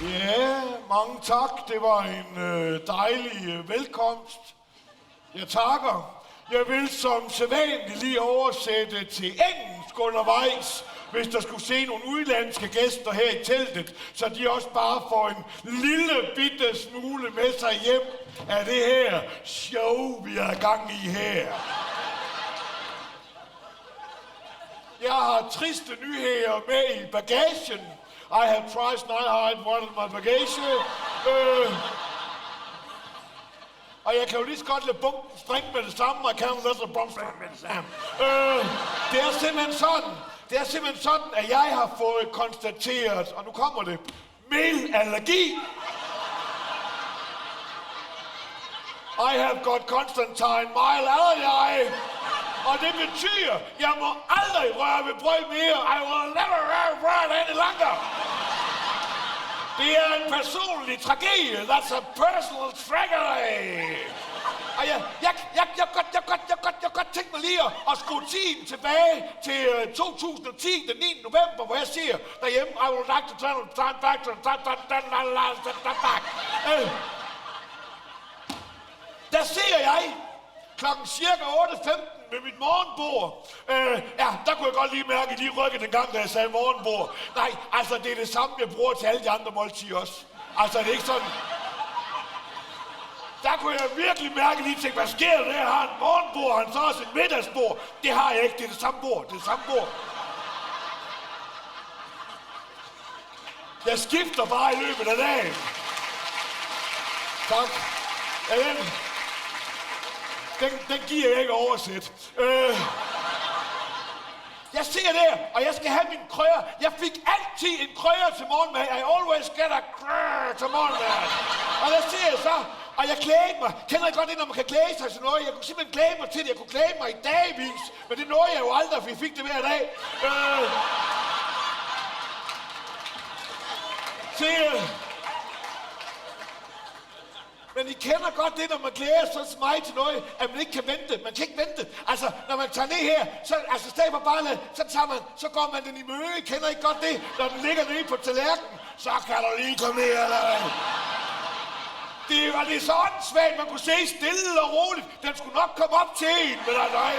Ja, mange tak. Det var en dejlig velkomst. Jeg takker. Jeg vil som sædvanligt lige oversætte til engelsk undervejs, hvis der skulle se nogle udlandske gæster her i teltet, så de også bare får en lille bitte smule med sig hjem af det her show, vi har gang i her. Jeg har triste nyheder med i bagagen. I have twice not hide one of my bagage. Og jeg kan jo lige så godt lade bumpen springe med det samme, og jeg kan jo lade bumpen springe med det samme. Det er simpelthen sådan, at jeg har fået konstateret, og nu kommer det, melallergi. I have got Constantine mild allergy. Og det betyder, at jeg må aldrig røre ved brød mere. I will never røre brød any longer. Det er en personlig tragedie. That's a personal tragedy. Og jeg godt tænke mig lige at skrue tiden tilbage til 2010, den 9. november, hvor jeg siger derhjemme, I would like to turn time back to back. Der ser jeg klokken cirka 8:15 med mit morgenbord. Der kunne jeg godt lige mærke, at de rykkede den gang, da jeg sagde morgenbord. Nej, altså det er det samme, jeg bruger til alle de andre måltider også. Altså det er ikke sådan. Der kunne jeg virkelig mærke, at de tænkte, hvad sker der? Jeg har et morgenbord, han så også et middagsbord. Det har jeg ikke, det er det samme bord, Jeg skifter bare i løbet af dagen. Tak. Den giver jeg ikke oversæt. Jeg ser der, og jeg skal have min krøjer. Jeg fik altid en krøjer til morgenmad. I always get a krøjer til morgenmad. Og der ser jeg så, og jeg klædte mig. Kender I godt det, når man kan klæde sig til noget? Jeg kunne simpelthen klæde mig til det. Jeg kunne klæde mig i dagvis. Men det nåede jeg jo aldrig, for jeg fik det hver dag. Men I kender godt det, når man glæder sig så meget til noget, at man ikke kan vente. Man kan ikke vente. Altså, når man tager ned her, så stedet på barnet, så går man den i møde. I kender ikke godt det, når den ligger nede på tallerkenen. Så kan du lige komme ned, eller hvad? Det var det så åndssvagt, man kunne se stille og roligt. Den skulle nok komme op til en, men nej.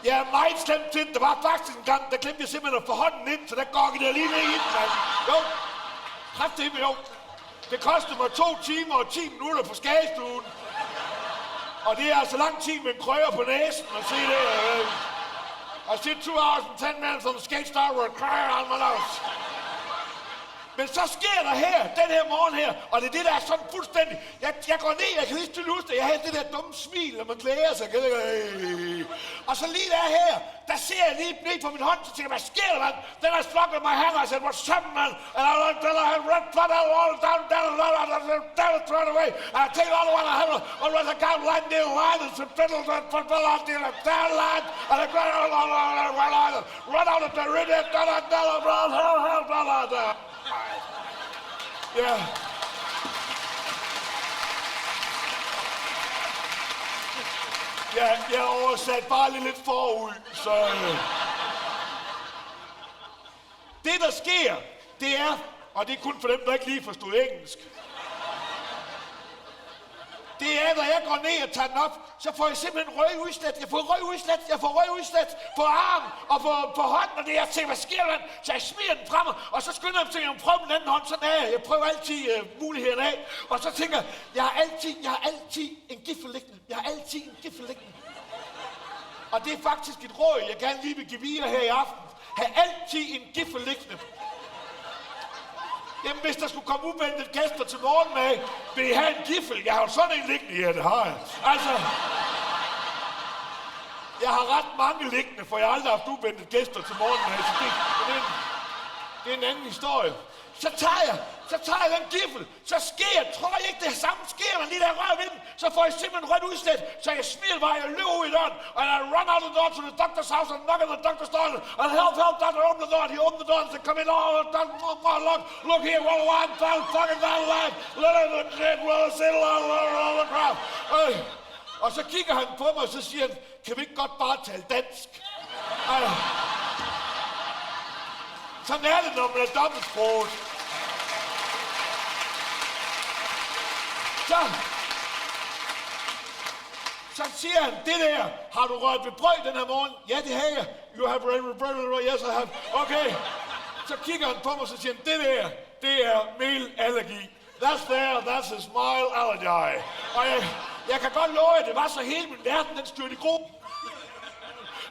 Jeg er meget slemt til den. Der var faktisk en gang, der glemte jeg simpelthen at få hånden ind, så der går jeg lige ned i den, mand. Jo. Kraftedeme, jo. Det kostede mig 2 timer og 10 minutter på skadestuen. Og det er altså lang tid med en krøjer på næsen at se det. I sit 2 hours and 10 minutes on the skate star with a krøjer on my nose. Men så sker der her, den her morgen her, og det er det, der er sådan fuldstændig. Jeg går ned, jeg kan lige stille ud, jeg havde det der dumme smil, når man glæder sig. Og så lige der her, der ser jeg lige ned på min hånd, så tænker jeg, hvad sker der, mand? Den er slukket mig hanger, og jeg sagde, what's up, man? And I had red blood all down, thrown away. And I take all the one I had, and I got line near the line, and some fiddle, down line, and I got run out of the ridge, Ja. Ja, jeg oversat bare lidt forud, så... Det, der sker, det er, og det er kun for dem, der ikke lige forstod engelsk, det er, når jeg går ned og tager den op, så får jeg simpelthen røgudslæt. Jeg får røgudslæt på armen og på hånden, og det jeg tænker, hvad sker der? Så jeg smider den frem, og så skynder jeg mig til at prøve med den anden hånd. Sådan er jeg. Jeg prøver altid muligheden af. Og så tænker jeg, jeg har altid en giffel liggende. Og det er faktisk et råd, jeg gerne lige vil give videre her i aften. Ha' altid en giffel liggende. Jamen, hvis der skulle komme uventet gæster til morgenmad, vil I have en giffel? Jeg har jo sådan en liggende. Ja, det har jeg. Altså, jeg har ret mange liggende, for jeg har aldrig haft uventet gæster til morgenmad. Så det er en anden historie. Så tager jeg den giffel, så tror jeg ikke det samme sker, når lige der rører ved den, så får jeg simpelthen rødt udslæt, så jeg smiler bare, jeg løber ud i døren, and I run out the door to the doctor's house and knock on the doctor's door, and help, doctor, open the door, and he opened the door and said, come in, look here, what one fucking down line, let it shit, well, settle all the crap. Og så kigger han på mig, og så siger han, kan vi ikke godt bare tale dansk? Sådan er det, når man er dobbeltsproget. Så siger han, det der, har du rørt ved brød den her morgen? Ja, det har jeg. You have rørt ved brød? Yes, I have. Okay. Så kigger han på mig, og så siger han, det der, det er melallergi. That's a smile allergy. Og jeg kan godt love, at det var så hele min verden, den styrte i gruppen.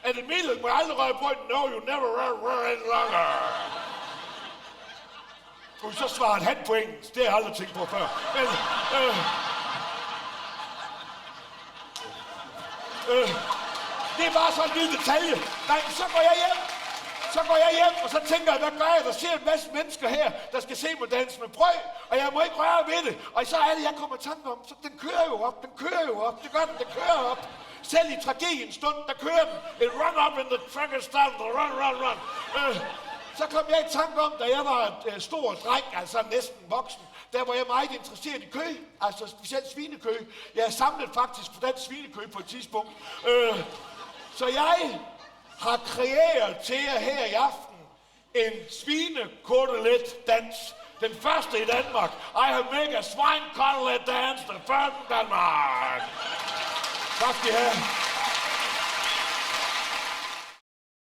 At Emil må aldrig røre brød. No, you never røre any longer. Så svarede han på engelsk. Det har jeg aldrig tænkt på før. Men, det er bare sådan en lille detalje. Nej, så går jeg hjem, og så tænker jeg, hvad gør jeg? Der ser en masse mennesker her, der skal se mig danse med brød, og jeg må ikke røre ved det. Og så er det, jeg kommer i tanke om, så den kører jo op. Det gør den kører op. Selv i tragediens stund, der kører den. It run up in the tracker start, run. Så kom jeg i tanke om, da jeg var et stor dreng, altså næsten voksen, der var jeg meget interesseret i kød, altså specielt svinekød. Jeg samlede faktisk på den svinekød på et tidspunkt. Så jeg har kreeret til jer her i aften en svinekotelet-dans. Den første i Danmark. I have made a swine kotelet dance, the first in Danmark. Tak skal I have.